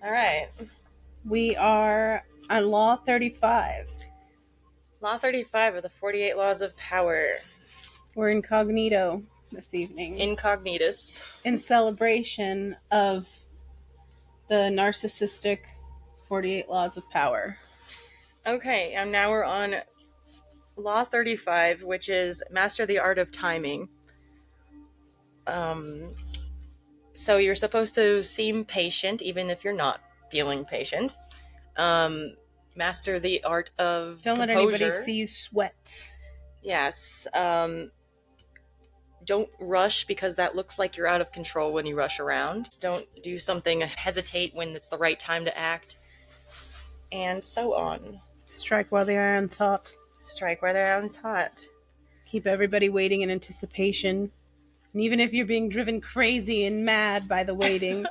All right. We are on Law 35. Law 35 of the 48 Laws of Power. We're incognito this evening. Incognitus. In celebration of the narcissistic 48 Laws of Power. Okay, and now we're on Law 35, which is Master the Art of Timing. So you're supposed to seem patient, even if you're not feeling patient. Master the art of Don't composure. let anybody see you sweat. Yes. Don't rush because that looks like you're out of control when you rush around. Don't do something, hesitate when it's the right time to act. And so on. Strike while the iron's hot. Strike while the iron's hot. Keep everybody waiting in anticipation. And even if you're being driven crazy and mad by the waiting,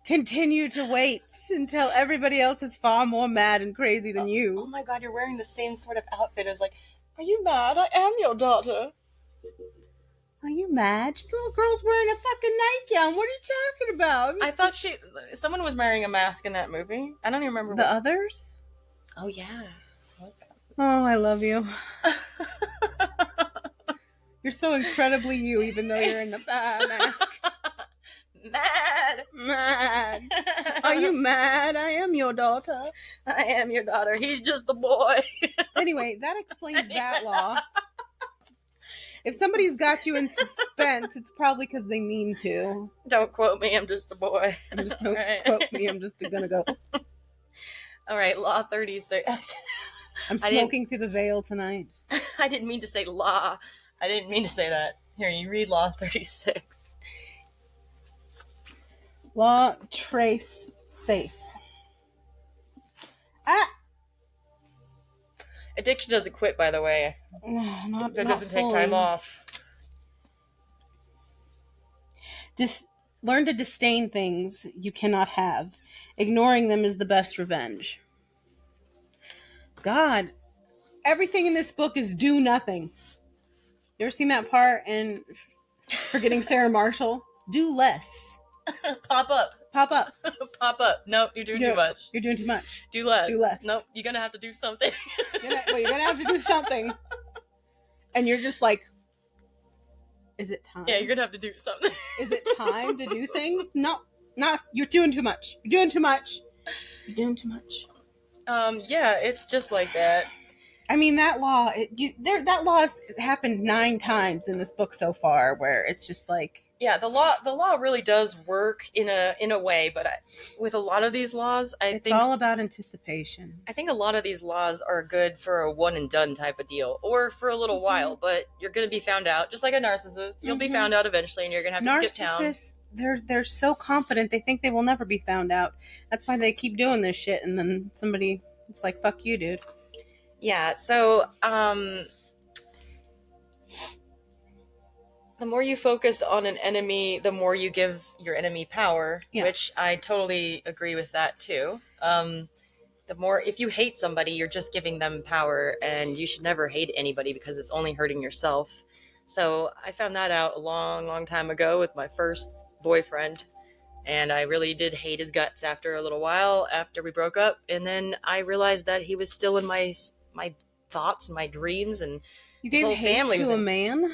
continue to wait until everybody else is far more mad and crazy than you. Oh my god, you're wearing the same sort of outfit as like, are you mad? I am your daughter. Are you mad? The little girl's wearing a fucking nightgown. What are you talking about? I thought someone was wearing a mask in that movie. I don't even remember. The others? Oh yeah. What was that? Oh, I love you. You're so incredibly you, even though you're in the mask. Mad. Are you mad? I am your daughter. I am your daughter. He's just a boy. Anyway, that explains that law. If somebody's got you in suspense, it's probably because they mean to. Don't quote me. I'm just a boy. Don't quote me. I'm just gonna go. All right, Law 36. I'm smoking through the veil tonight. I didn't mean to say law. I didn't mean to say that. Here, you read Law 36. Law trace sace. Ah! Addiction doesn't quit, by the way. That doesn't take time off. Learn to disdain things you cannot have. Ignoring them is the best revenge. God, everything in this book is do nothing. You ever seen that part in Forgetting Sarah Marshall? Do less. Pop up. Pop up. Pop up. Nope, you're doing too much. You're doing too much. Do less. Do less. Nope, you're gonna have to do something. You're gonna have to do something. And you're just like, is it time? Yeah, you're gonna have to do something. Is it time to do things? No, you're doing too much. You're doing too much. You're doing too much. Yeah, it's just like that. I mean, that law, that law has happened 9 times in this book so far, where it's just like, yeah, the law really does work in a way, but with a lot of these laws, I think it's all about anticipation. I think a lot of these laws are good for a one and done type of deal, or for a little while, but you're going to be found out, just like a narcissist. You'll be found out eventually, and you're going to have to skip town. Narcissists, they're so confident, they think they will never be found out. That's why they keep doing this shit, and then somebody, it's like, fuck you, dude. Yeah, so, the more you focus on an enemy, the more you give your enemy power, which I totally agree with that too. The more, if you hate somebody, you're just giving them power, and you should never hate anybody because it's only hurting yourself. So I found that out a long, long time ago with my first boyfriend, and I really did hate his guts after a little while after we broke up. And then I realized that he was still in my thoughts and my dreams, and you gave hate family to a man.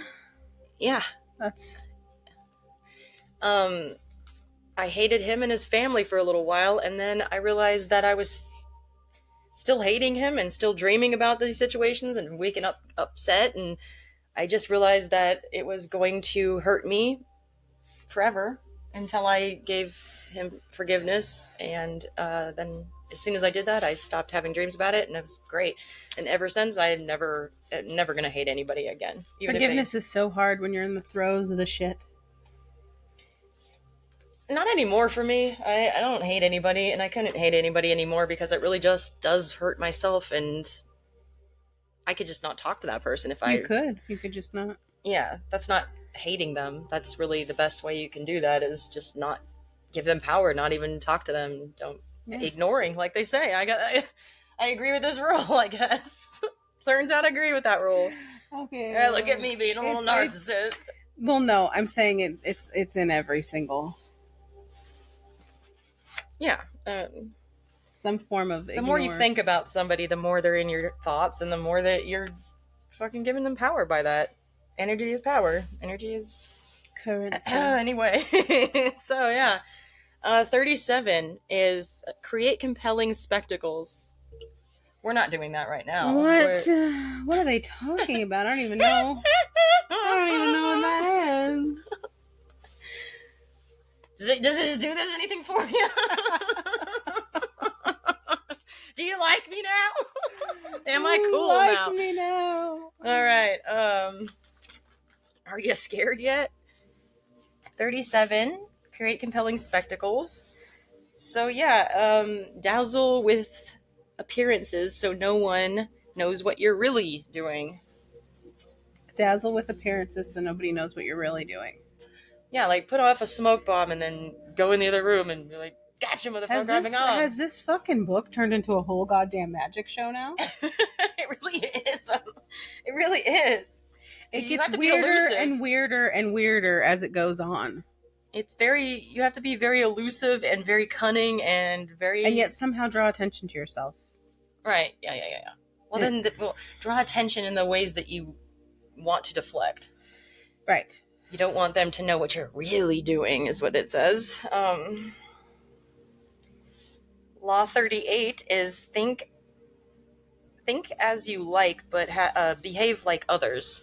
Yeah. That's... I hated him and his family for a little while, and then I realized that I was still hating him and still dreaming about these situations and waking up upset, and I just realized that it was going to hurt me forever until I gave him forgiveness, and then as soon as I did that, I stopped having dreams about it, and it was great. And ever since, I'm never gonna hate anybody again. Forgiveness is so hard when you're in the throes of the shit. Not anymore for me. I don't hate anybody, and I couldn't hate anybody anymore because it really just does hurt myself, and I could just not talk to that person if I... You could just not. Yeah, that's not hating them. That's really the best way you can do that, is just not give them power, not even talk to them. Don't... Yeah. Ignoring, like they say. I agree with this rule, I guess. Turns out I agree with that rule. Okay. Yeah, look at me being a little narcissist. Well, no, I'm saying it's in every single Yeah. Some form of The more you ignore. think about somebody, the more they're in your thoughts, and the more that you're fucking giving them power by that. Energy is power. Energy is Currency. anyway. So yeah, 37 is create compelling spectacles. We're not doing that right now. What? What are they talking about? I don't even know. I don't even know what that is. Does it do this anything for you? Do you like me now? Am I cool now? Like me now. All right. Are you scared yet? 37. Create compelling spectacles. So yeah, dazzle with appearances so no one knows what you're really doing. Dazzle with appearances so nobody knows what you're really doing. Yeah, like put off a smoke bomb and then go in the other room and be like, gotcha, motherfucker, Has this fucking book turned into a whole goddamn magic show now? It really is. It really is. It You have gets to be weirder elusive. and weirder and weirder as it goes on. You have to be very elusive and very cunning and very... And yet somehow draw attention to yourself. Right, yeah. Well, then draw attention in the ways that you want to deflect. Right. You don't want them to know what you're really doing, is what it says. Law 38 is think as you like, but behave like others.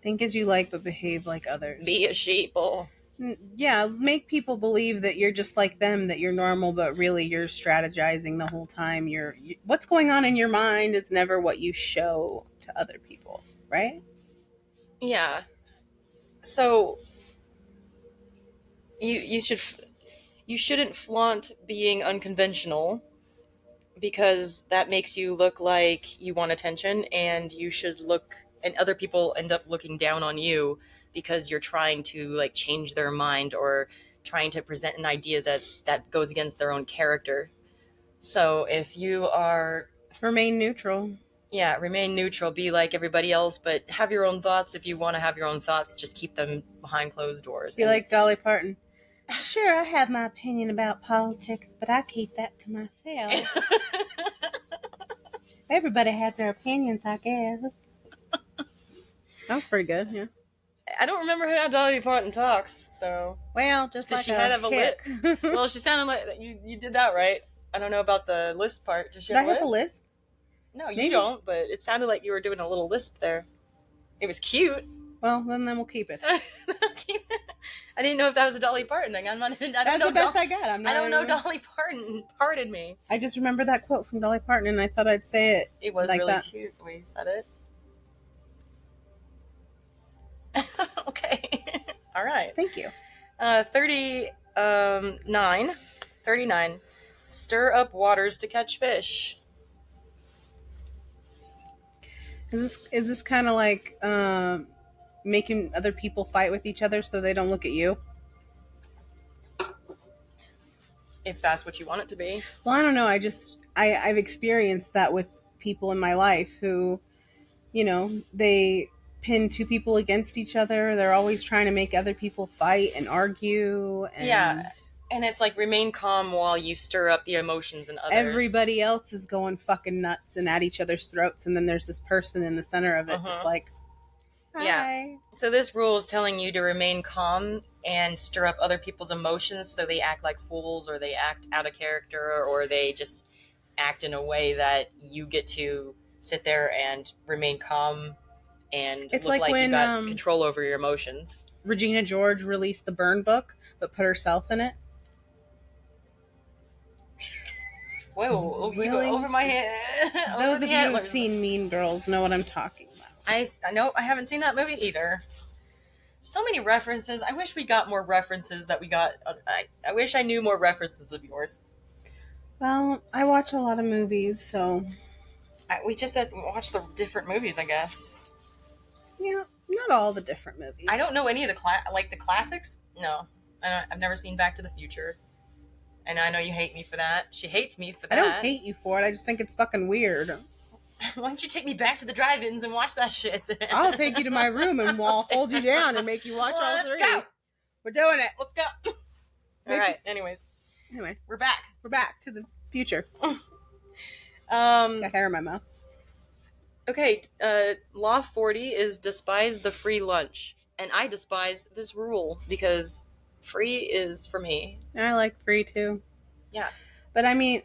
Think as you like, but behave like others. Be a sheeple. Yeah, make people believe that you're just like them, that you're normal, but really you're strategizing the whole time. What's going on in your mind is never what you show to other people, right? Yeah. So you shouldn't flaunt being unconventional, because that makes you look like you want attention, and other people end up looking down on you because you're trying to like change their mind or trying to present an idea that goes against their own character. So if you are... Remain neutral. Yeah, remain neutral, be like everybody else, but have your own thoughts. If you want to have your own thoughts, just keep them behind closed doors. Be like Dolly Parton. Sure, I have my opinion about politics, but I keep that to myself. Everybody has their opinions, I guess. Sounds pretty good, yeah. I don't remember how Dolly Parton talks, so... Well, just Does like she a have a hit. Well, she sounded like... You did that right. I don't know about the lisp part. Does she Did I have a lisp? No, you Maybe. don't, but it sounded like you were doing a little lisp there. It was cute. Well, then we'll keep it. I didn't know if that was a Dolly Parton thing. That's the best I got. I don't know Dolly Parton. Pardon me. I just remember that quote from Dolly Parton, and I thought I'd say it. It was like really that. Cute the way you said it. Okay. All right. Thank you. 39. Stir up waters to catch fish. Is this kind of like making other people fight with each other so they don't look at you? If that's what you want it to be. Well, I don't know. I've experienced that with people in my life who, they pin two people against each other. They're always trying to make other people fight and argue. And yeah. And it's like remain calm while you stir up the emotions in others. Everybody else is going fucking nuts and at each other's throats, and then there's this person in the center of it just like, hi. Yeah. So this rule is telling you to remain calm and stir up other people's emotions so they act like fools, or they act out of character, or they just act in a way that you get to sit there and remain calm and it's look like when, you got control over your emotions. Regina George released the Burn book, but put herself in it. Whoa, really? Over my head. Those of you who've seen Mean Girls know what I'm talking about. I know I haven't seen that movie either. So many references. I wish we got more references that we got. I wish I knew more references of yours. Well, I watch a lot of movies, so... We just had watch the different movies, I guess. Yeah, not all the different movies. I don't know any of the the classics. No, I've never seen Back to the Future. And I know you hate me for that. She hates me for that. I don't hate you for it. I just think it's fucking weird. Why don't you take me back to the drive-ins and watch that shit? I'll take you to my room and I'll hold you down and make you watch all three. Let's go. We're doing it. Let's go. All right. Anyways. Anyway, we're back. we're back to the future. Um, Got hair in my mouth. okay, law 40 is despise the free lunch. And I despise this rule because free is for me. I like free too. Yeah. But I mean,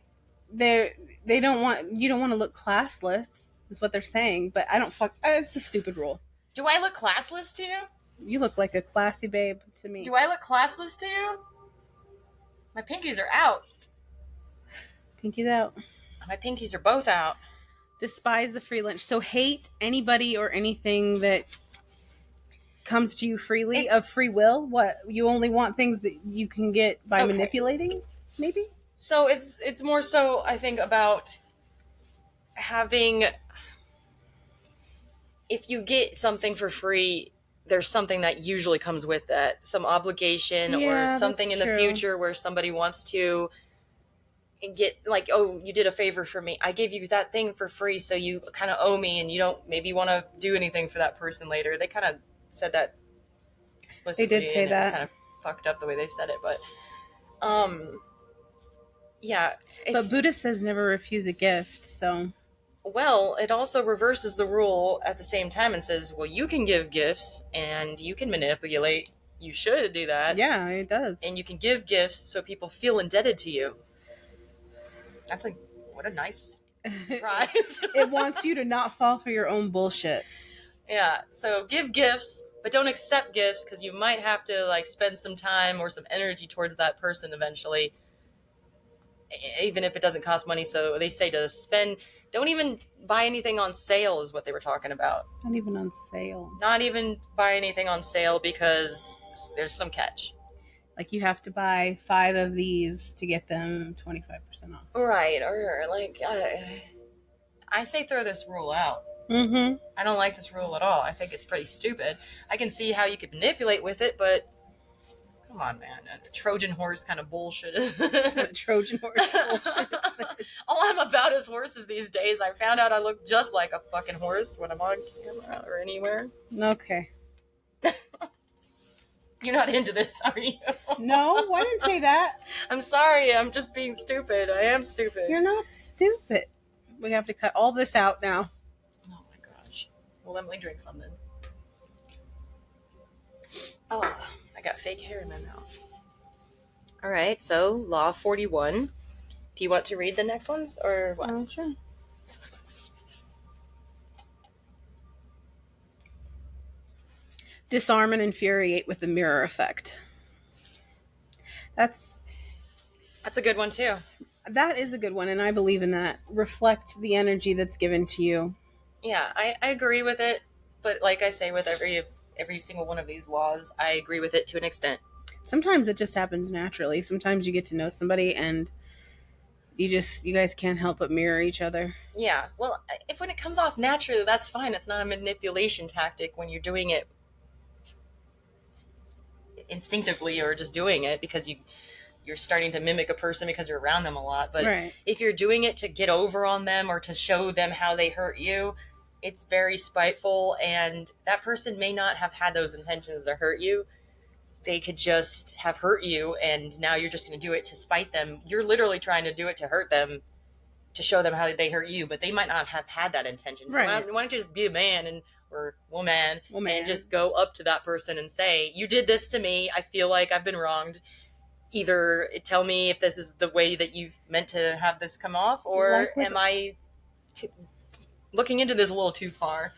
they don't want you don't want to look classless, is what they're saying. But I don't fuck. It's a stupid rule. Do I look classless to you? You look like a classy babe to me. Do I look classless to you? My pinkies are out. Pinky's out. My pinkies are both out. Despise the free lunch. So hate anybody or anything that comes to you freely of free will. What, you only want things that you can get by manipulating, maybe? So it's more so, I think, about having, if you get something for free, there's something that usually comes with that, some obligation or something in the future where somebody wants to get, like, oh, you did a favor for me, I gave you that thing for free, so you kind of owe me, and you don't maybe want to do anything for that person later. They kind of said that explicitly. They did say and that. It was kind of fucked up the way they said it, but yeah. But Buddha says never refuse a gift, so. Well, it also reverses the rule at the same time and says, well, you can give gifts and you can manipulate. You should do that. Yeah, it does. And you can give gifts so people feel indebted to you. That's like, what a nice surprise. It wants you to not fall for your own bullshit. Yeah, so give gifts, but don't accept gifts because you might have to, like, spend some time or some energy towards that person eventually, even if it doesn't cost money. So they say to spend, don't even buy anything on sale is what they were talking about. Not even on sale. Not even buy anything on sale because there's some catch. Like, you have to buy 5 of these to get them 25% off. Right, or like, I say throw this rule out. Mm-hmm. I don't like this rule at all. I think it's pretty stupid. I can see how you could manipulate with it, but come on, man. Trojan horse kind of bullshit. Trojan horse bullshit. All I'm about is horses these days. I found out I look just like a fucking horse when I'm on camera or anywhere. Okay. You're not into this, are you? No, I didn't say that. I'm sorry. I'm just being stupid. I am stupid. You're not stupid. We have to cut all this out now. Oh my gosh. Well, let me drink something. Oh, I got fake hair in my mouth. All right, so Law 41. Do you want to read the next ones or what? Oh, sure. Disarm and infuriate with the mirror effect. That's a good one too. That is a good one, and I believe in that. Reflect the energy that's given to you. Yeah, I agree with it, but like I say with every single one of these laws, I agree with it to an extent. Sometimes it just happens naturally. Sometimes you get to know somebody and you guys can't help but mirror each other. Yeah, well, if when it comes off naturally, that's fine. It's not a manipulation tactic when you're doing it instinctively or just doing it because you're starting to mimic a person because you're around them a lot. But if you're doing it to get over on them or to show them how they hurt you, it's very spiteful, and that person may not have had those intentions to hurt you. They could just have hurt you, and now you're just going to do it to spite them. You're literally trying to do it to hurt them, to show them how they hurt you, but they might not have had that intention. So why don't you just be a man or woman and just go up to that person and say, you did this to me. I feel like I've been wronged. Either tell me if this is the way that you've meant to have this come off, or am I looking into this a little too far?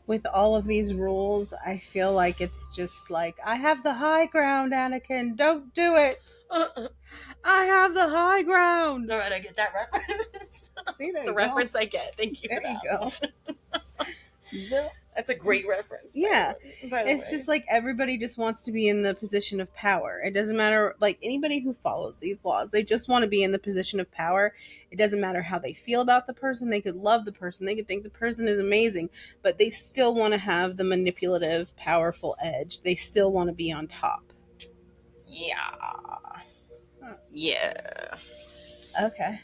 With all of these rules, I feel like it's just like, I have the high ground, Anakin. Don't do it. I have the high ground. All right, I get that reference. See, it's a reference I get. Thank you. There you go. That's a great reference. Yeah. It's just like everybody just wants to be in the position of power. It doesn't matter, like anybody who follows these laws, they just want to be in the position of power. It doesn't matter how they feel about the person. They could love the person. They could think the person is amazing, but they still want to have the manipulative, powerful edge. They still want to be on top. Yeah. Yeah. Okay.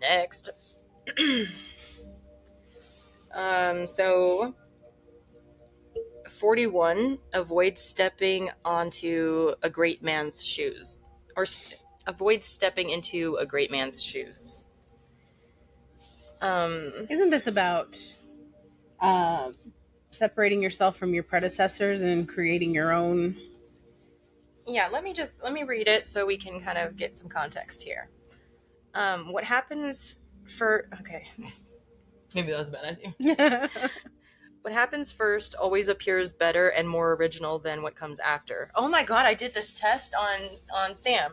Next. So 41, avoid stepping onto a great man's shoes. Or avoid stepping into a great man's shoes. Isn't this about separating yourself from your predecessors and creating your own? Yeah, let me read it so we can kind of get some context here. What happens for okay. Maybe that was a bad idea. What happens first always appears better and more original than what comes after. Oh my god, I did this test on Sam.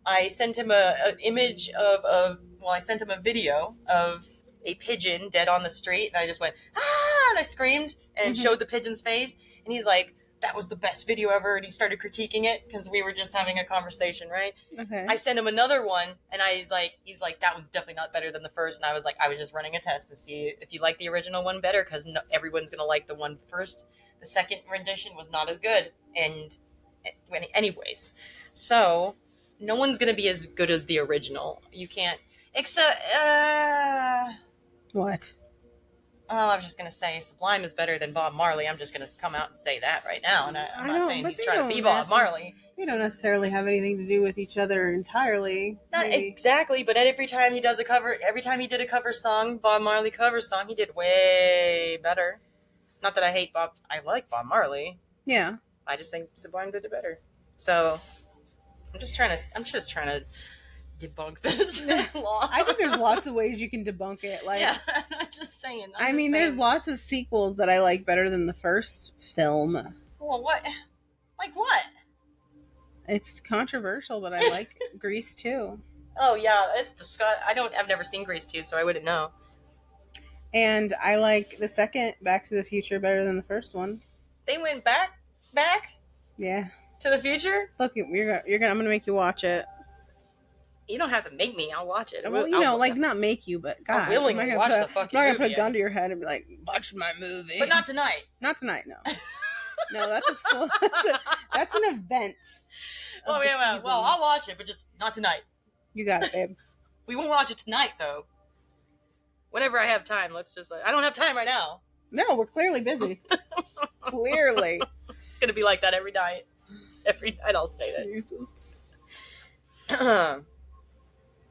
I sent him an image of I sent him a video of a pigeon dead on the street, and I just went, ah, and I screamed and showed the pigeon's face, and he's like, that was the best video ever, and he started critiquing it because we were just having a conversation, right? Okay. I sent him another one, and he's like, that one's definitely not better than the first, and I was like, I was just running a test to see if you like the original one better, because everyone's gonna like the one first. The second rendition was not as good, and anyways, so no one's gonna be as good as the original. You can't, except What? oh, I was just gonna say Sublime is better than Bob Marley. I'm just gonna come out and say that right now, and I'm not saying he's trying to be Bob Marley. They don't necessarily have anything to do with each other entirely. Not exactly, but every time he did a cover song, Bob Marley cover song, he did way better. Not that I hate Bob. I like Bob Marley. Yeah. I just think Sublime did it better. So I'm just trying to debunk this law. I think there's lots of ways you can debunk it. Like, yeah, I'm just saying. There's lots of sequels that I like better than the first film. Well, what? Like what? It's controversial, but I like Grease too. Oh yeah, it's disgusting. I've never seen Grease 2, so I wouldn't know. And I like the second Back to the Future better than the first one. They went back? Yeah. To the future? Look, I'm gonna make you watch it. You don't have to make me. I'll watch it. Well, not make you, but God, I'll willingly watch the fucking movie. I'm not gonna put a gun to your head and be like, watch my movie. But not tonight. Not tonight, no. No, that's that's an event. Well, I'll watch it, but just not tonight. You got it, babe. We won't watch it tonight, though. Whenever I have time, I don't have time right now. No, we're clearly busy. Clearly. It's gonna be like that every night. Every night I'll say that. Jesus.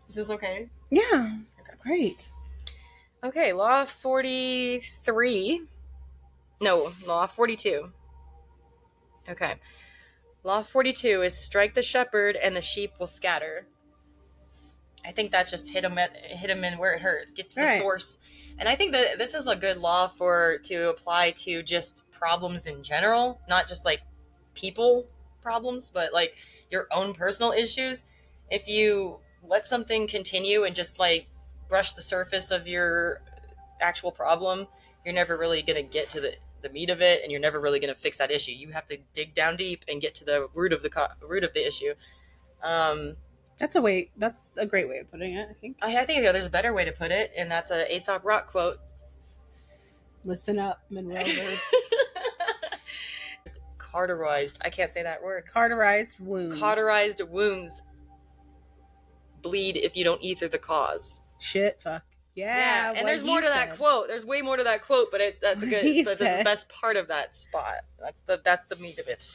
Is this okay? Yeah, it's great. Okay, Law 43. No, Law 42. Okay. Law 42 is strike the shepherd and the sheep will scatter. I think that's just hit them in where it hurts. Get to the source. And I think that this is a good law to apply to just problems in general, not just like people problems, but like your own personal issues. If you let something continue and just like brush the surface of your actual problem, you're never really going to get to the meat of it, and you're never really going to fix that issue. You have to dig down deep and get to the root of the issue. That's a great way of putting it, I think. I think there's a better way to put it, and that's a Aesop Rock quote. Listen up, Monroe. Cauterized. I can't say that word. Cauterized wounds. Cauterized wounds bleed if you don't ether the cause. Shit, fuck. Yeah, and there's more to that quote. There's way more to that quote, but that's a good. That's the best part of that spot. That's the meat of it.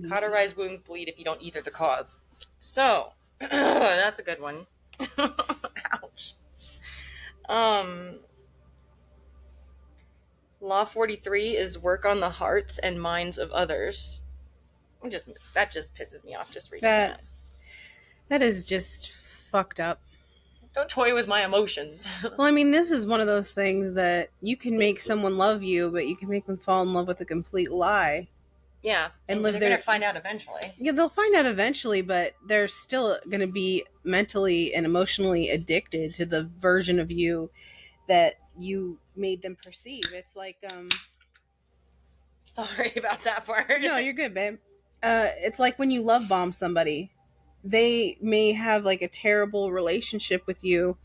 Cauterized wounds bleed if you don't ether the cause. So that's a good one. Ouch. Law 43 is work on the hearts and minds of others. That just pisses me off just reading that. That is just fucked up. Don't toy with my emotions. Well, this is one of those things that you can make someone love you, but you can make them fall in love with a complete lie. Yeah, and they're going to find out eventually. Yeah, they'll find out eventually, but they're still going to be mentally and emotionally addicted to the version of you that you made them perceive. It's like, sorry about that part. No, you're good, babe. It's like when you love bomb somebody. They may have like a terrible relationship with you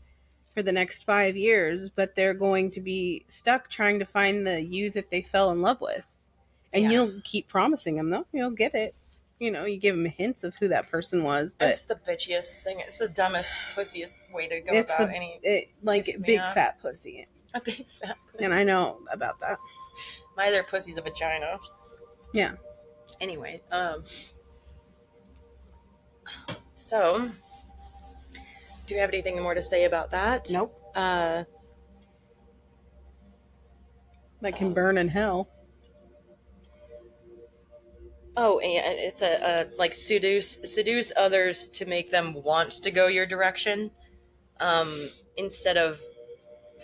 for the next 5 years, but they're going to be stuck trying to find the you that they fell in love with. And you'll keep promising them, though. You'll get it. You give them hints of who that person was. But it's the bitchiest thing. It's the dumbest, pussiest way to go about big fat pussy. A big fat pussy. And I know about that. My other pussy's a vagina. Yeah. Anyway, So, do you have anything more to say about that? Nope. Uh, That can burn in hell. oh, and it's a like seduce others to make them want to go your direction, instead of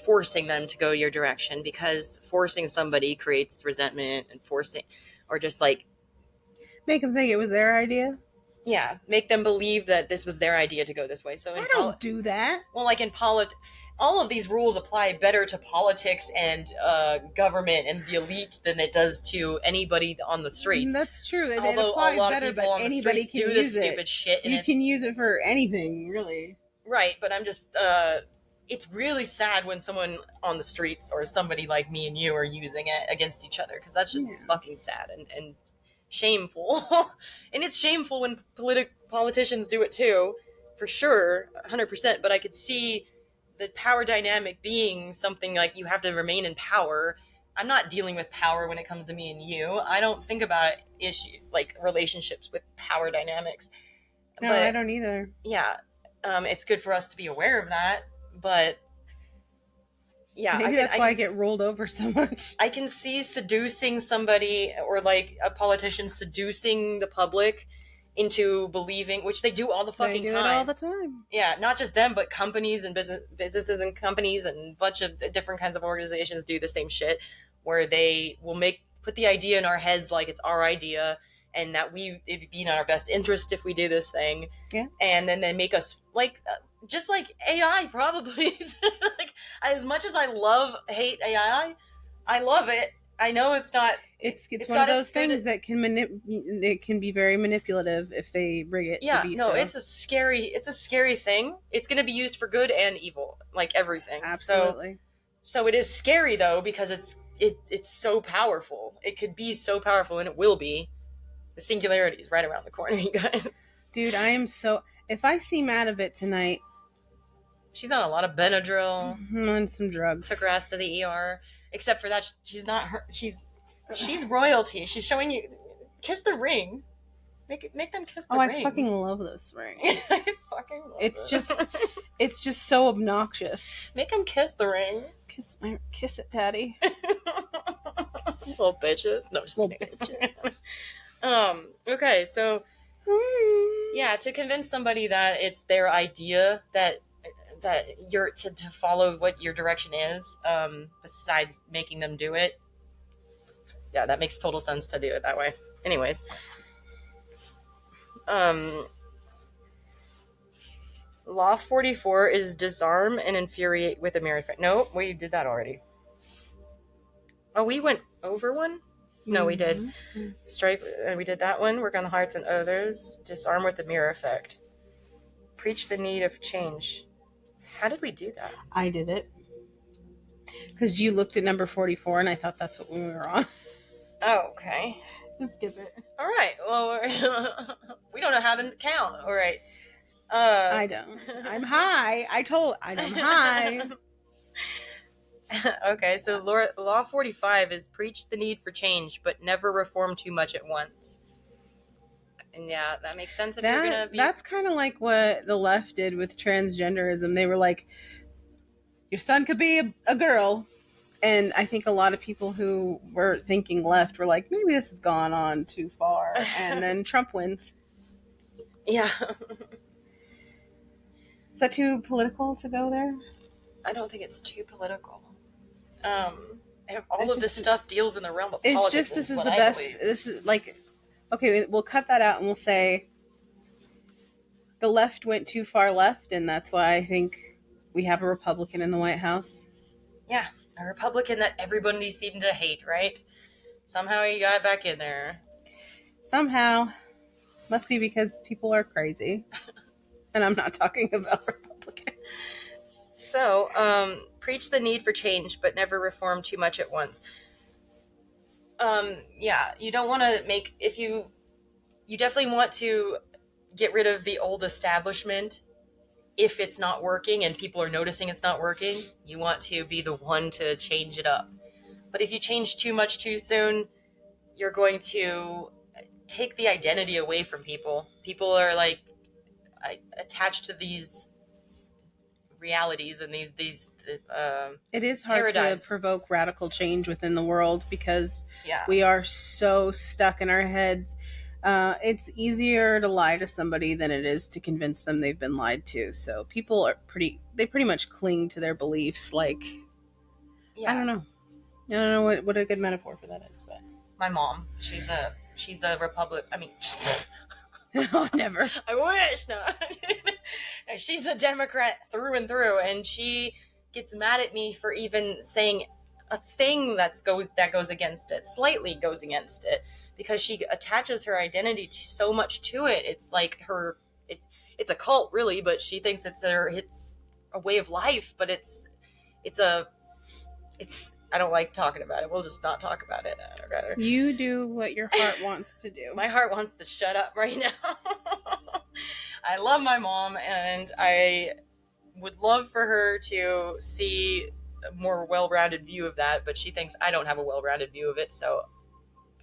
forcing them to go your direction, because forcing somebody creates resentment, and forcing, or just like, Make them think it was their idea. yeah, make them believe that this was their idea to go this way. So I don't do that. well, like in all of these rules apply better to politics and government and the elite than it does to anybody on the streets. That's true. It Although applies a lot better, of people but on the anybody streets can do use this it. stupid shit, and You can use it for anything, really. right. But I'm just, it's really sad when someone on the streets or somebody like me and you are using it against each other, because that's just fucking sad and shameful. And it's shameful when politicians do it too, for sure, 100%. But I could see the power dynamic being something like you have to remain in power. I'm not dealing with power when it comes to me and you. I don't think about issues like relationships with power dynamics. No, but I don't either. Yeah, it's good for us to be aware of that. But yeah, maybe that's why I get rolled over so much. I can see seducing somebody, or like a politician seducing the public into believing, which they do all the fucking time. They do it all the time. Yeah, not just them, but companies and businesses and companies and a bunch of different kinds of organizations do the same shit, where they will put the idea in our heads like it's our idea, and that it'd be in our best interest if we do this thing. Yeah. And then they make us like, just like AI probably. Like, as much as I hate AI, I love it. I know it's not. It's one of those things that it can be very manipulative if they rig it. Yeah, to be no, so. it's a scary thing. It's going to be used for good and evil, like everything. Absolutely. So it is scary though, because it's so powerful. It could be so powerful, and it will be. The singularity is right around the corner, you guys. Dude, I am so. If I see Matt of it tonight, she's on a lot of Benadryl and some drugs. Took her ass to the ER. Except for that, she's not her. She's royalty. She's showing you. Kiss the ring. Make them kiss the ring. Oh, I fucking love this ring. I fucking love it. It's just so obnoxious. Make them kiss the ring. Kiss it, Daddy. Kiss little bitches. No, just little bitches. Okay, so yeah, to convince somebody that it's their idea, that you're to follow what your direction is, besides making them do it. Yeah, that makes total sense to do it that way. Anyways, Law 44 is disarm and infuriate with a married friend. No, we did that already. Oh, we went over one? No, we did. Mm-hmm. Strike, and we did that one. Work on the hearts and others. Disarm with the mirror effect. Preach the need of change. How did we do that? I did it. Because you looked at number 44, and I thought that's what we were on. Oh, okay. Just skip it. All right. Well, we don't know how to count. All right. I don't. I'm high. I'm high. Okay, so Law 45 is preach the need for change, but never reform too much at once. And yeah, that makes sense if you're going to be... That's kind of like what the left did with transgenderism. They were like, your son could be a girl. And I think a lot of people who were thinking left were like, maybe this has gone on too far. And then Trump wins. Yeah. Is that too political to go there? I don't think it's too political. All of this stuff deals in the realm of politics. It's just, this is the best. This is like, okay, we'll cut that out and we'll say the left went too far left, and that's why I think we have a Republican in the White House. Yeah, a Republican that everybody seemed to hate, right? Somehow he got back in there. Somehow. Must be because people are crazy. And I'm not talking about Republicans. So, preach the need for change, but never reform too much at once. Yeah, you don't want to you definitely want to get rid of the old establishment if it's not working and people are noticing it's not working. You want to be the one to change it up. But if you change too much too soon, you're going to take the identity away from people. People are like, attached to these realities and these it is hard paradigms. to provoke radical change within the world because Yeah. we are so stuck in our heads. It's easier to lie to somebody than it is to convince them they've been lied to. So people are they pretty much cling to their beliefs. Like, Yeah. I don't know what a good metaphor for that is, but my mom, she's a Republican. I mean, oh, never. I wish. No. She's a Democrat through and through, and she gets mad at me for even saying a thing that goes against it, slightly goes against it, because she attaches her identity so much to it. It's like it's a cult, really, but she thinks it's a way of life, but it's I don't like talking about it. We'll just not talk about it. You do what your heart wants to do. My heart wants to shut up right now. I love my mom, and I would love for her to see a more well-rounded view of that, but she thinks I don't have a well-rounded view of it, so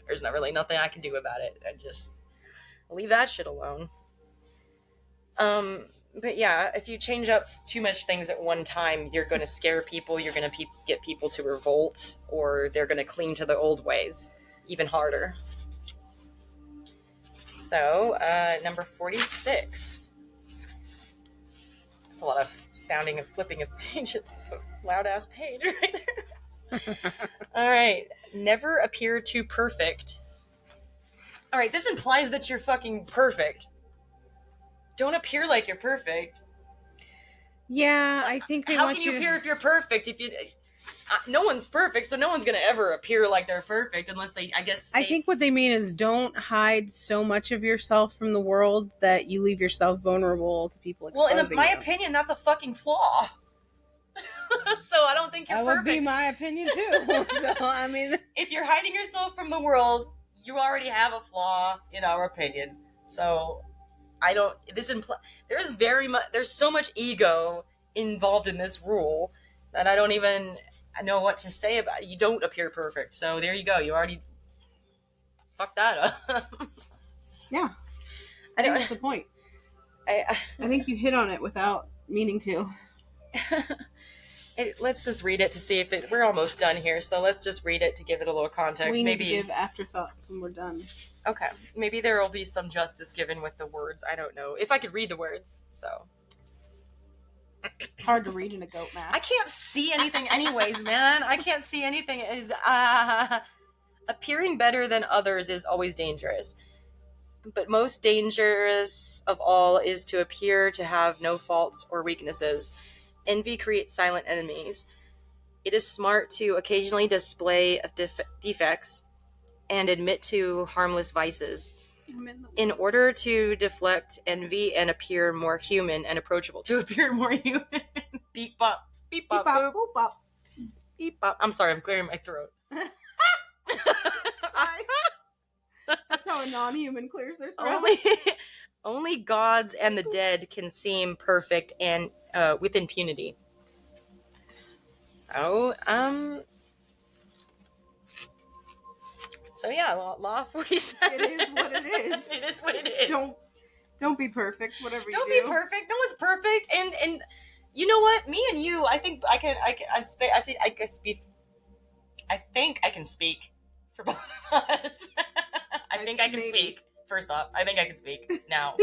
there's not really nothing I can do about it. I just leave that shit alone. But yeah, if you change up too much things at one time, you're going to scare people, you're going to get people to revolt, or they're going to cling to the old ways even harder. So, number 46. That's a lot of sounding and flipping of pages. It's a loud-ass page right there. All right. Never appear too perfect. All right, this implies that you're fucking perfect. Don't appear like you're perfect. Yeah, I think they How want can you appear if you're perfect? If you, no one's perfect, so no one's gonna ever appear like they're perfect unless they. I think what they mean is don't hide so much of yourself from the world that you leave yourself vulnerable to people exposing Well, in my you. opinion, that's a fucking flaw. So I don't think you're perfect. That would be my opinion too. So I mean, if you're hiding yourself from the world, you already have a flaw, in our opinion. So. There's so much ego involved in this rule that I don't even know what to say about it. You don't appear perfect, so there you go. You already fucked that up. Yeah, I think that's the point. I think you hit on it without meaning to. Let's just read it to see if we're almost done here, so let's just read it to give it a little context. We need to give afterthoughts when we're done. Okay. Maybe there will be some justice given with the words. I don't know. If I could read the words, so. It's hard to read in a goat mask. I can't see anything anyways, man. I can't see anything. Appearing better than others is always dangerous. But most dangerous of all is to appear to have no faults or weaknesses. Envy creates silent enemies. It is smart to occasionally display defects and admit to harmless vices in order to deflect envy and appear more human and approachable. To appear more human. Beep bop. Beep bop. Beep bop. Boop bop. Beep bop. I'm sorry, I'm clearing my throat. That's how a non-human clears their throat. Only gods and the dead can seem perfect and with impunity. So, yeah, Law 47. It is what it is. It is what it is. Don't be perfect, whatever you do. Don't be perfect. No one's perfect. And you know what? Me and you, I think I can speak for both of us. I think I can speak. First off, I think I can speak now.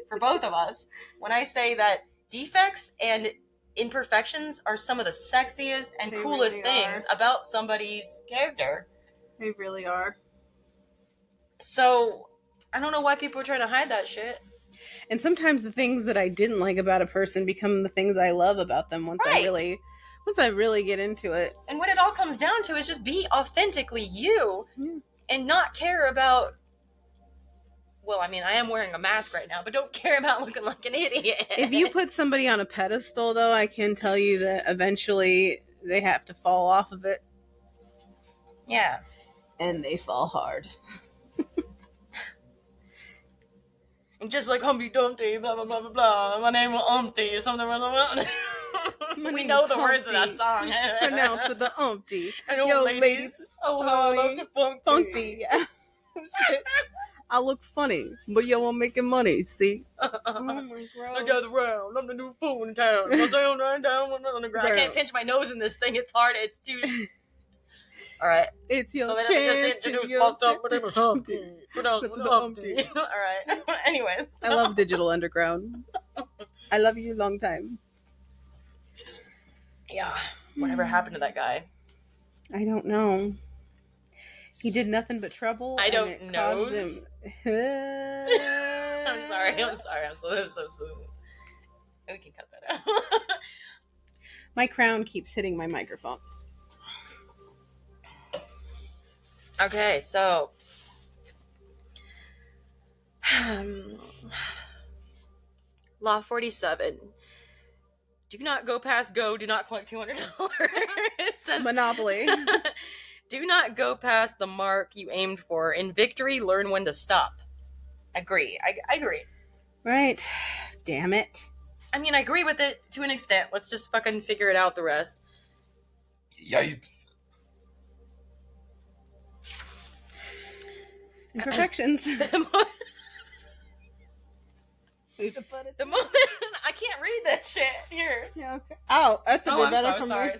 For both of us, when I say that defects and imperfections are some of the sexiest and coolest things about somebody's character. They really are. So, I don't know why people are trying to hide that shit. And sometimes the things that I didn't like about a person become the things I love about them once I really get into it. And what it all comes down to is just be authentically you and not care about. Well, I mean, I am wearing a mask right now, but don't care about looking like an idiot. If you put somebody on a pedestal, though, I can tell you that eventually they have to fall off of it. Yeah. And they fall hard. And just like Humpty Dumpty, blah, blah, blah, blah, blah. My name is Humpty, or something. We know the Humpty. Words of that song. Pronounced with the Humpty. And old ladies. Oh, how I love the funky. Yeah. I look funny, but y'all ain't making money, see? Oh my I gather round. I'm the new fool in town. My sound right down on the ground. I can't pinch my nose in this thing. It's hard. It's too. All right. It's your so then chance. I just introduced myself. My name is Humpty. Humpty. All right. Anyways. I love Digital Underground. I love you long time. Yeah. Whatever happened to that guy? I don't know. He did nothing but trouble. I don't know. I'm sorry. I'm so. We can cut that out. My crown keeps hitting my microphone. Okay, so Law 47. Do not go past go. Do not collect $200. It says, Monopoly. Do not go past the mark you aimed for. In victory, learn when to stop. Agree. I agree. Right. Damn it. I mean, I agree with it to an extent. Let's just fucking figure it out the rest. Yipes. Imperfections. The moment I can't read that shit here. Yeah, okay. Oh, that's a bit better from sorry.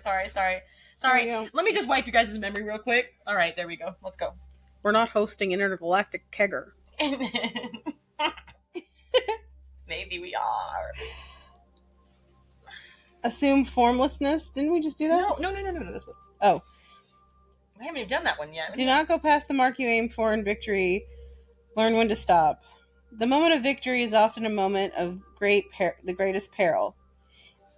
Let me just wipe you guys' memory real quick. All right, there we go. Let's go. We're not hosting Intergalactic Kegger. Maybe we are. Assume formlessness. Didn't we just do that? No. This one. Oh. We haven't even done that one yet. Do not go past the mark you aim for in victory. Learn when to stop. The moment of victory is often a moment of the greatest peril.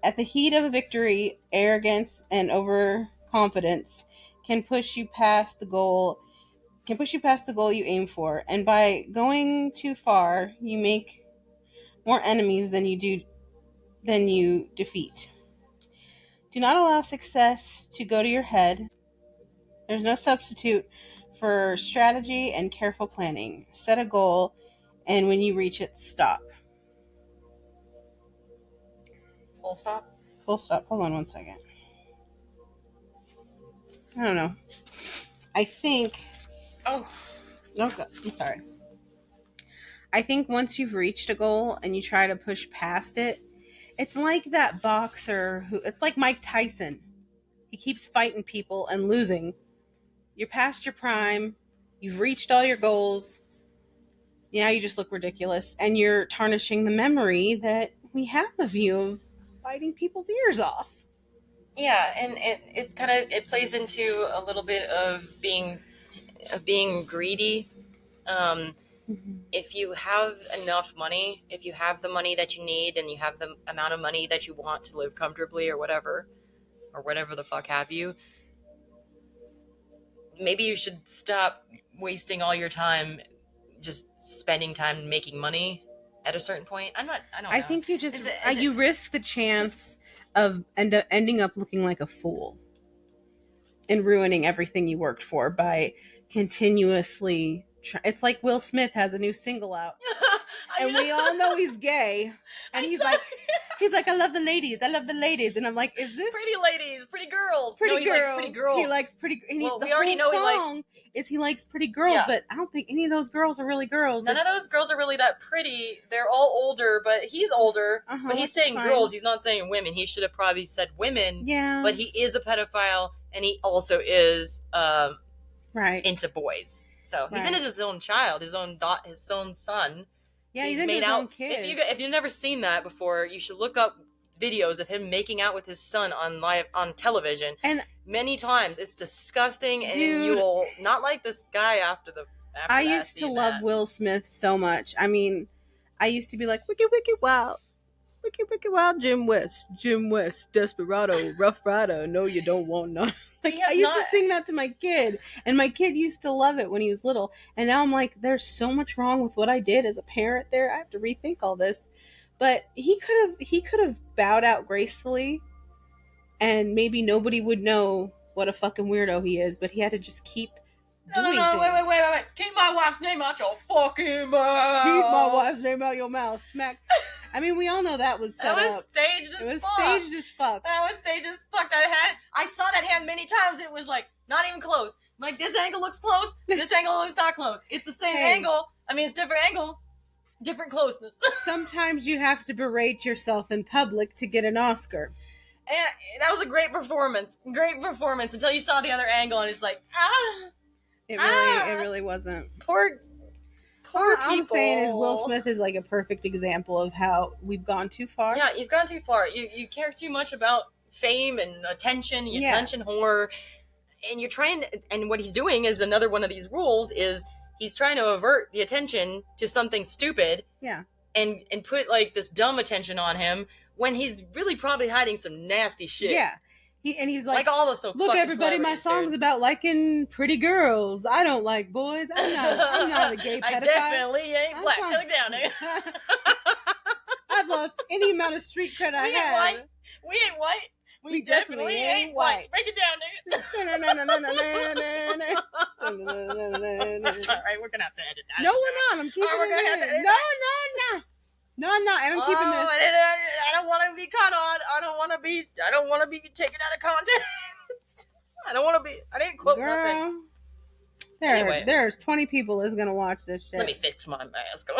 At the heat of a victory, arrogance and overconfidence can push you past the goal you aim for, and by going too far, you make more enemies than you defeat. Do not allow success to go to your head. There's no substitute for strategy and careful planning. Set a goal, and when you reach it, stop. Full stop? Full stop. Hold on one second. I don't know. I think... Oh, God. I'm sorry. I think once you've reached a goal and you try to push past it, it's like that boxer it's like Mike Tyson. He keeps fighting people and losing. You're past your prime. You've reached all your goals. Now you just look ridiculous. And you're tarnishing the memory that we have of you of biting people's ears off. Yeah, and it plays into a little bit of being greedy. If you have enough money, if you have the money that you need and you have the amount of money that you want to live comfortably or whatever the fuck have you, maybe you should stop wasting all your time just spending time making money at a certain point. I don't know. I think you just you risk the chance of ending up looking like a fool and ruining everything you worked for by continuously it's like Will Smith has a new single out. And we all know he's gay. And he's like, I love the ladies. And I'm like, is this pretty ladies, pretty girls? He likes pretty girls. He likes pretty. Well, we already know he likes pretty girls, yeah. But I don't think any of those girls are really girls. None of those girls are really that pretty. They're all older, but he's older. But he's saying girls. He's not saying women. He should have probably said women. Yeah. But he is a pedophile, and he also is right into boys. So he's into his own child, his own son. Yeah, he's into his own kid. If you've never seen that before, you should look up videos of him making out with his son on television. And many times, it's disgusting, and you will not like this guy after I used to love Will Smith so much. I mean, I used to be like, wicked, wicked, wild. Wicked, wicked, wild Jim West, Desperado, Rough Rider, no you don't want none. Like, I used to sing that to my kid, and my kid used to love it when he was little. And now I'm like, there's so much wrong with what I did as a parent there. I have to rethink all this. But he could have bowed out gracefully, and maybe nobody would know what a fucking weirdo he is. But he had to just keep doing things. Wait. Keep my wife's name out your fucking mouth. Keep my wife's name out your mouth. Smack. I mean, we all know that was set up. Staged as fuck. Staged as fuck. That was staged as fuck. I saw that hand many times. It was like, Not even close. Like, this angle looks close, this angle looks not close. It's the same angle. I mean, it's different angle, different closeness. Sometimes you have to berate yourself in public to get an Oscar. And that was a great performance. Great performance until you saw the other angle and it's like, It Ah! really wasn't. Poor All people. I'm saying is Will Smith is like a perfect example of how we've gone too far. Yeah, you've gone too far. You care too much about fame and attention, attention whore, and you're trying to, and what he's doing is another one of these rules is he's trying to avert the attention to something stupid. Yeah. And put like this dumb attention on him when he's really probably hiding some nasty shit. Yeah. He's like all the so look, everybody, my song's about liking pretty girls. I don't like boys. I'm not a gay pedophile. I definitely ain't black. Take it down, nigga. I've lost any amount of street cred I had. White. We ain't white. We definitely ain't white. Break it down, nigga. Alright, we're gonna have to edit that. No, we're not. I'm keeping it. No, I'm not. And I'm keeping this. I don't want to be caught on. I don't want to be taken out of context. I don't want to be. I didn't quote nothing. There's 20 people that's gonna watch this shit. Let me fix my mask.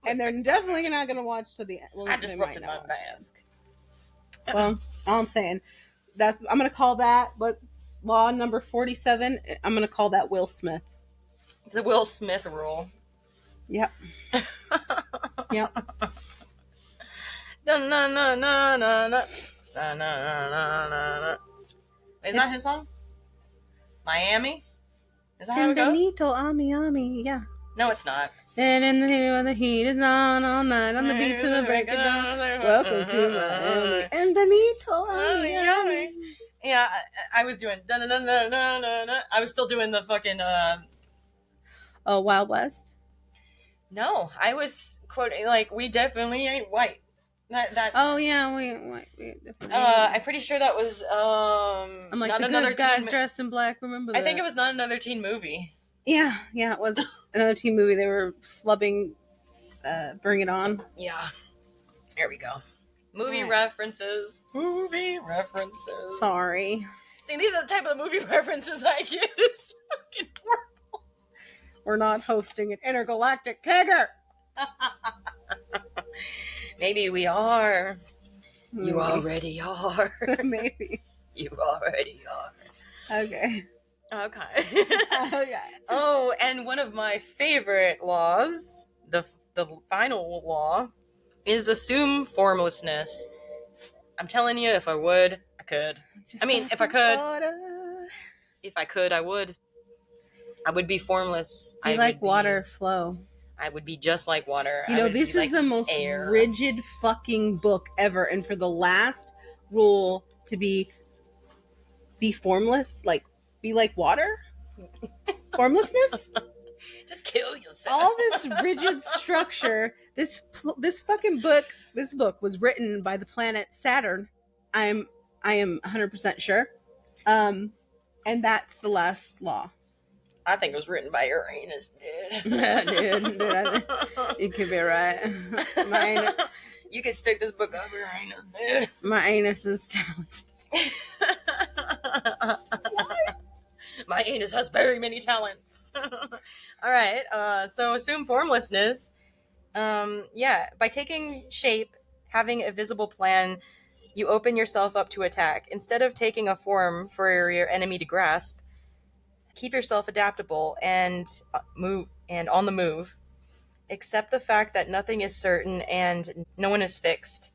And they're definitely not gonna watch to the end. Well, I disrupted my mask. Well, all I'm saying, I'm gonna call that. But law number 47. I'm gonna call that Will Smith. The Will Smith rule. Yep. Yep. No. Is that his song? Miami? Is that how it goes? Benito, Ami, yeah. No, it's not. And in the heat when the heat is on all night on the beach of the break of dawn. Welcome to Miami. And Benito, Ami. Yeah, I was doing I was still doing the fucking Oh, Wild West. No, I was quoting like we definitely ain't white. That. Oh yeah, we I'm pretty sure that was I'm like not the another good guys teen dressed in black. Remember that? I think it was not another teen movie. Yeah, it was another teen movie. They were flubbing Bring It On. Yeah. There we go. Movie Right. references. Sorry. See, these are the type of movie references I get. It's fucking horrible. We're not hosting an intergalactic kegger. Maybe we are. You already are. Maybe. You already are. Okay. Okay. Okay. Oh, and one of my favorite laws, the final law, is assume formlessness. I'm telling you, if I would, I could. Just I mean, like if I could. water. If I could, I would. I would be formless. Be like water, flow. I would be just like water. You know, this is the most rigid fucking book ever. And for the last rule to be formless, like, be like water? Formlessness? Just kill yourself. All this rigid structure, this fucking book, this book was written by the planet Saturn. I am 100% sure. And that's the last law. I think it was written by Uranus, dude. Dude, you could be right. You can stick this book up Uranus, dude. My anus is talented. My anus has very many talents. All right, so assume formlessness. By taking shape, having a visible plan, you open yourself up to attack. Instead of taking a form for your enemy to grasp, keep yourself adaptable and on the move. Accept the fact that nothing is certain and no one is fixed.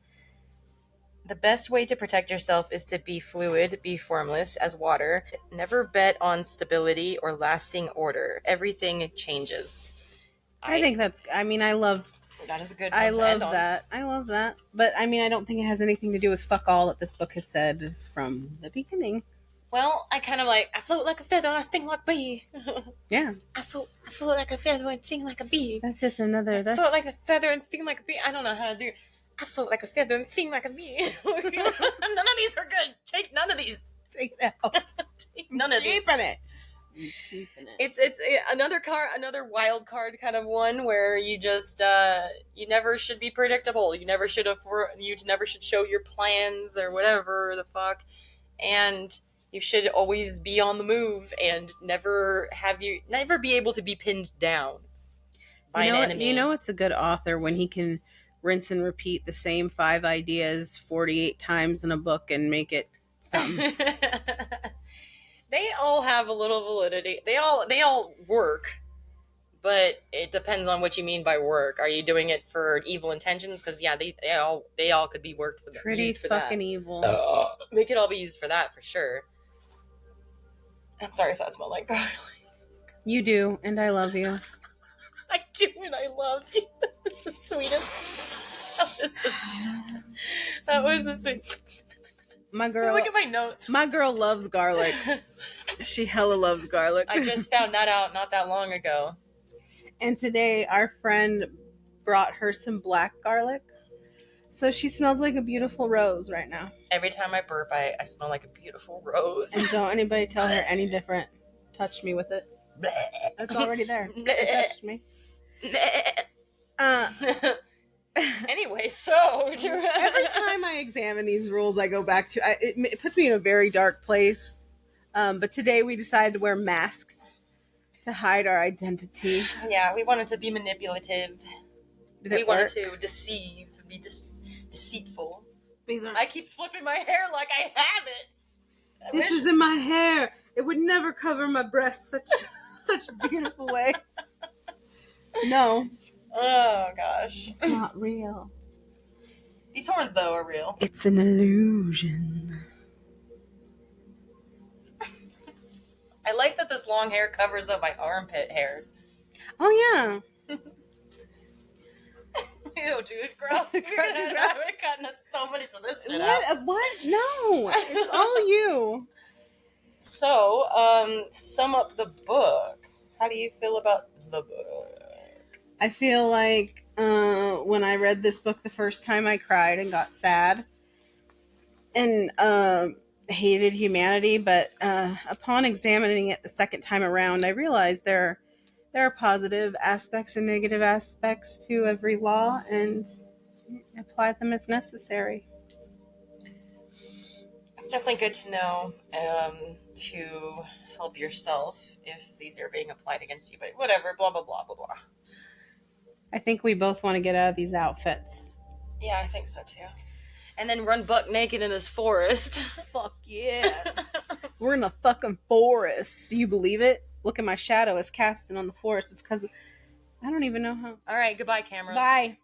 The best way to protect yourself is to be fluid, be formless as water. Never bet on stability or lasting order. Everything changes. I think that's, I love, that is a good one I to love end on. that. I love that. But I don't think it has anything to do with fuck all that this book has said from the beginning. Well, I kind of like, I float like a feather and I sting like a bee. Yeah. I float like a feather and sting like a bee. That's just another. I float like a feather and sting like a bee. I don't know how to do it. I float like a feather and sting like a bee. None of these are good. Take none of these. Take that out. Take none of these. Keeping it. Keeping it. It's another wild card kind of one where you just you never should be predictable. You never should show your plans or whatever the fuck. And You should always be on the move and never be able to be pinned down by an enemy. You know it's a good author when he can rinse and repeat the same 5 ideas 48 times in a book and make it something. They all have a little validity. They all work, but it depends on what you mean by work. Are you doing it for evil intentions? Because yeah, they all could be worked for that. Pretty fucking evil. They could all be used for that for sure. I'm sorry if that smelled like garlic. You do, and I love you. I do, and I love you. That was the sweetest. That was the sweet. My girl. Look at my notes. My girl loves garlic. She hella loves garlic. I just found that out not that long ago. And today our friend brought her some black garlic. So she smells like a beautiful rose right now. Every time I burp, I smell like a beautiful rose. And don't anybody tell her any different. Touch me with it. It's already there. It touched me. Anyway, so every time I examine these rules, I go back to it puts me in a very dark place. But today we decided to wear masks to hide our identity. Yeah, we wanted to be manipulative. We wanted to deceive, be deceitful. I keep flipping my hair like I have it. This is in my hair. It would never cover my breasts such a beautiful way. No. Oh gosh. It's not real. These horns though are real. It's an illusion. I like that this long hair covers up my armpit hairs. Oh yeah. Ew, dude, gross. We're cutting so much of this shit out. What? No. It's all you. So, to sum up the book, how do you feel about the book? I feel like when I read this book the first time, I cried and got sad and hated humanity. But upon examining it the second time around, I realized there are positive aspects and negative aspects to every law, and apply them as necessary. It's definitely good to know to help yourself if these are being applied against you. But whatever, blah, blah, blah, blah, blah. I think we both want to get out of these outfits. Yeah, I think so too. And then run buck naked in this forest. Fuck yeah. We're in a fucking forest. Do you believe it? Look at my shadow is casting on the forest. It's because I don't even know how. All right, goodbye, cameras. Bye.